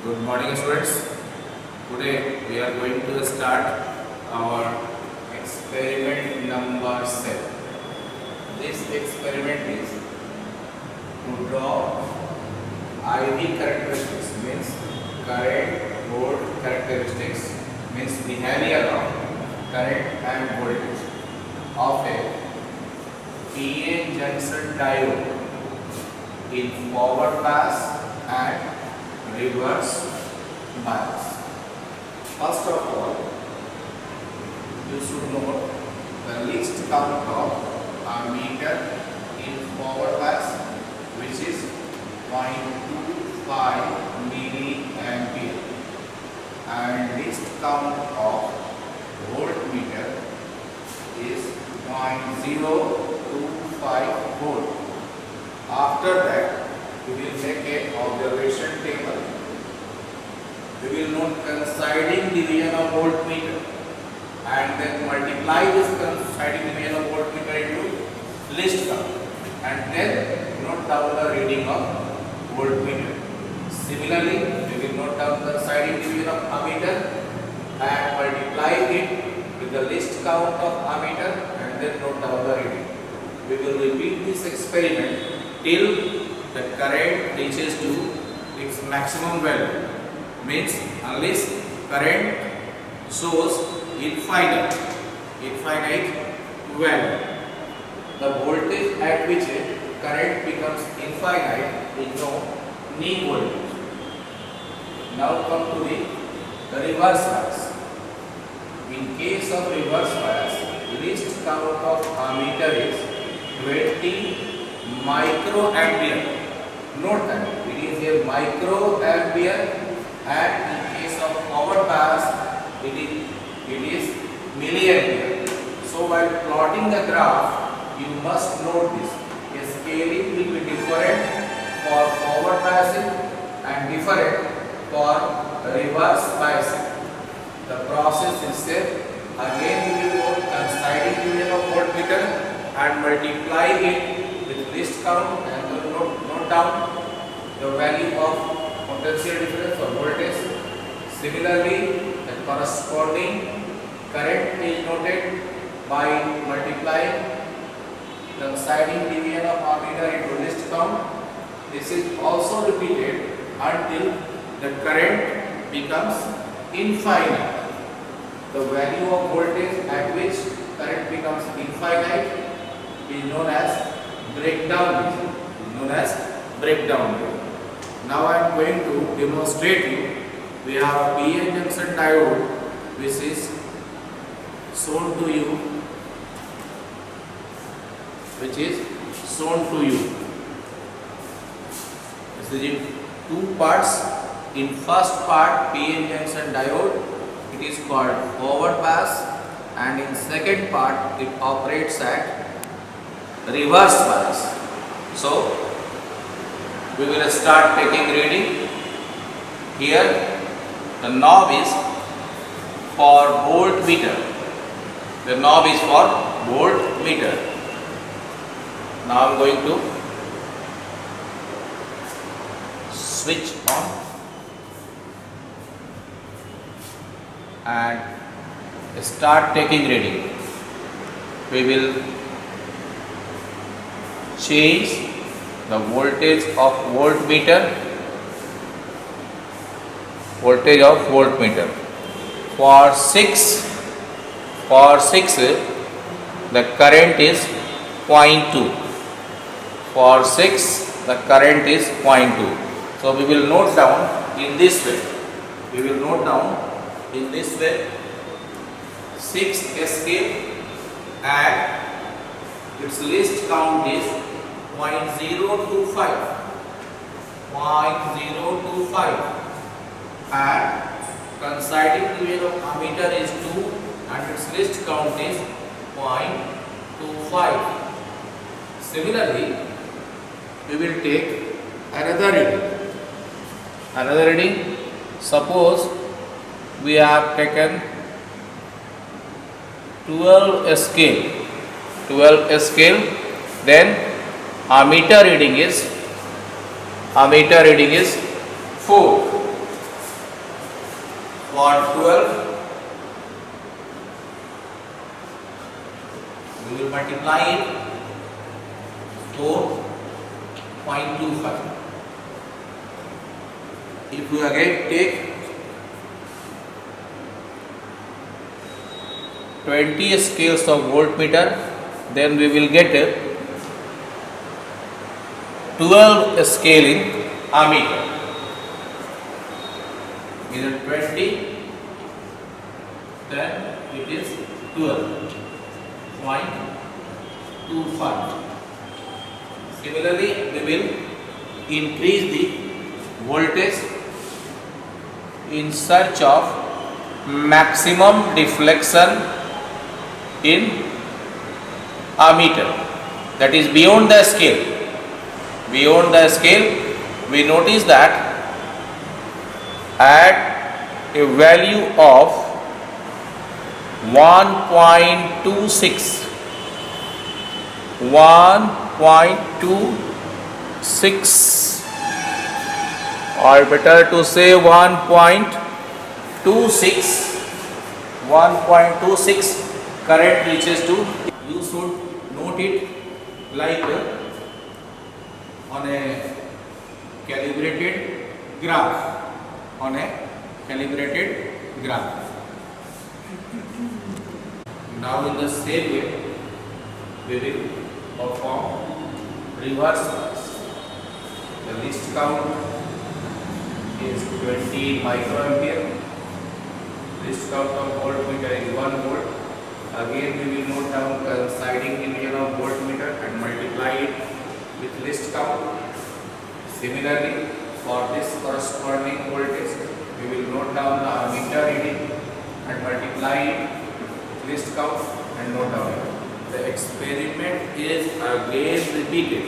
Good morning, students. Today we are going to start our experiment number 7. This experiment is to draw IV characteristics, means current, volt characteristics, means behavior of current and voltage of a PN junction diode in forward bias and reverse bias. First of all, you should note the least count of ammeter in forward bias, which is 0.25 milliampere, and least count of voltmeter is 0.025 volt. After that, we will make an observation table. We will note coinciding division of voltmeter and then multiply this coinciding division of voltmeter into least count and then note down the reading of voltmeter. Similarly, we will note down the coinciding division of ammeter and multiply it with the least count of ammeter and then note down the reading. We will repeat this experiment till the current reaches to its maximum value, means unless current shows infinite value. The voltage at which current becomes infinite is known knee voltage. Now come to the reverse bias. In case of reverse bias, least count of ammeter is 20 microampere. Note that it is a microampere, and in case of forward bias it is milliampere. So while plotting the graph, you must note this. A scaling will be different for forward biasing and different for reverse biasing. The process is same. Again we will note coinciding division of voltmeter and multiply it with least count and note down the value of potential difference or voltage. Similarly, the corresponding current is noted by multiplying the coinciding division of ammeter into least count. This is also repeated until the current becomes infinite. The value of voltage at which current becomes infinite is known as breakdown region. Now I am going to demonstrate you. We have a PN junction diode which is shown to you. This is in two parts. In first part, PN junction diode, it is called forward bias, and in second part it operates at reverse bias. So we will start taking reading. Here the knob is for voltmeter. Now I am going to switch on and start taking reading. We will change the voltage of voltmeter. For 6 the current is 0.2. For 6 the current is 0.2. So we will note down in this way. 6 escape and its least count is 0.025 and coinciding division of ammeter is 2 and its least count is 0.25. Similarly, we will take another reading. Suppose we have taken 12 scale, then ammeter reading is 4. For 12, we will multiply it 4.25. If we again take 20 scales of voltmeter, then we will get 12 scale in ammeter. Either 20, then it is 12.25. Similarly, we will increase the voltage in search of maximum deflection in ammeter, that is beyond the scale. Beyond the scale, we notice that at a value of 1.26, or better to say 1.26 current reaches to. You should note it like on a calibrated graph. On a calibrated graph. Now in the same way, we will perform reverse bias. The least count is 20 microampere. Least count of voltmeter is 1 volt. Again we will note down coinciding division of voltmeter and multiply it with least count. Similarly, for this corresponding voltage, we will note down the ammeter reading and multiply it with least count and note down it. The experiment is again repeated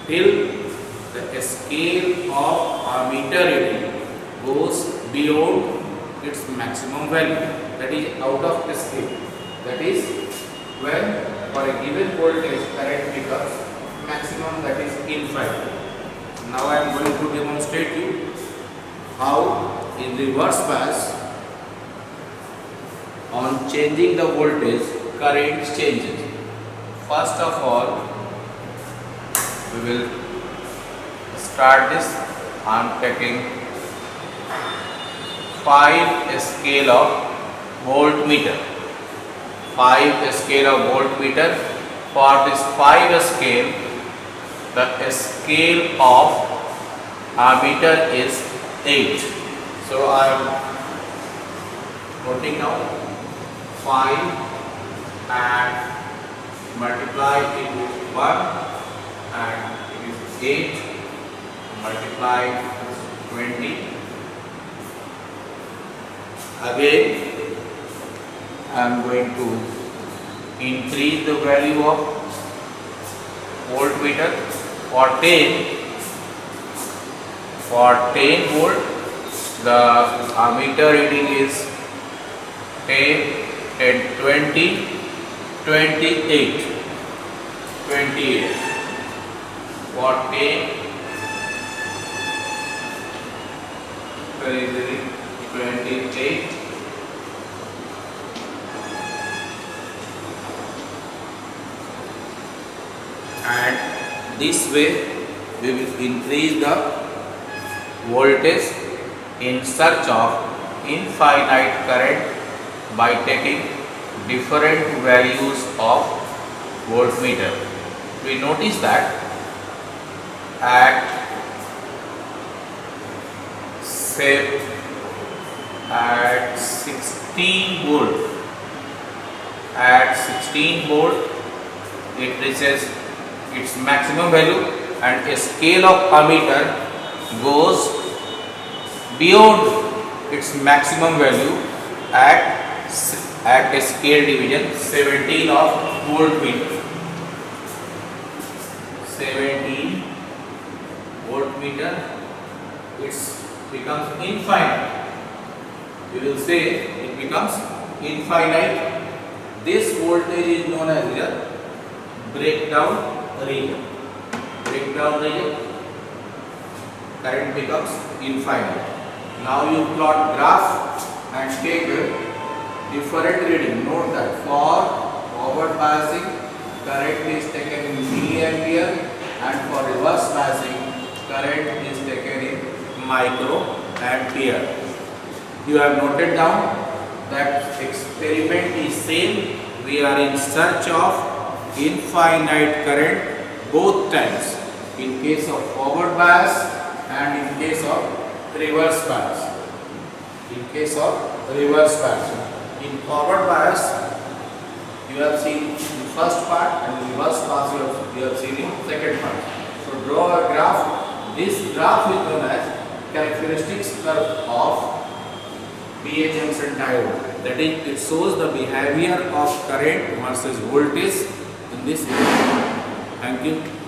till the scale of ammeter reading goes beyond its maximum value, that is out of scale. That is when for a given voltage current becomes maximum, that is infinite. Now I am going to demonstrate you how in reverse bias, on changing the voltage, current changes. First of all, we will start this. I am taking 5 scale of voltmeter. 5 scale of voltmeter. For this 5 scale, the scale of ammeter is 8. So I am noting now 5 and multiply it with 1 and it is 8 multiply 20. Again I am going to increase the value of voltmeter. For 10 volt, the ammeter reading is 10, 20, 28. For 10, 28. And this way we will increase the voltage in search of infinite current by taking different values of voltmeter. We notice that at 16 volt it reaches its maximum value, and a scale of ammeter goes beyond its maximum value at a scale division 17 of voltmeter. 17 voltmeter, it becomes infinite. We will say it becomes infinite. This voltage is known as the breakdown region. Breakdown region, current becomes infinite. Now you plot graph and take different reading. Note that for forward biasing, current is taken in milliampere, and for reverse biasing, current is taken in microampere. You have noted down that experiment is same. We are in search of infinite current both times, in case of forward bias and in case of reverse bias. In case of reverse bias, in forward bias you have seen the first part, and in reverse bias you have seen in second part. So draw a graph. This graph is known as characteristics curve of PA junction diode. That is, it shows the behavior of current versus voltage in this. Thank you.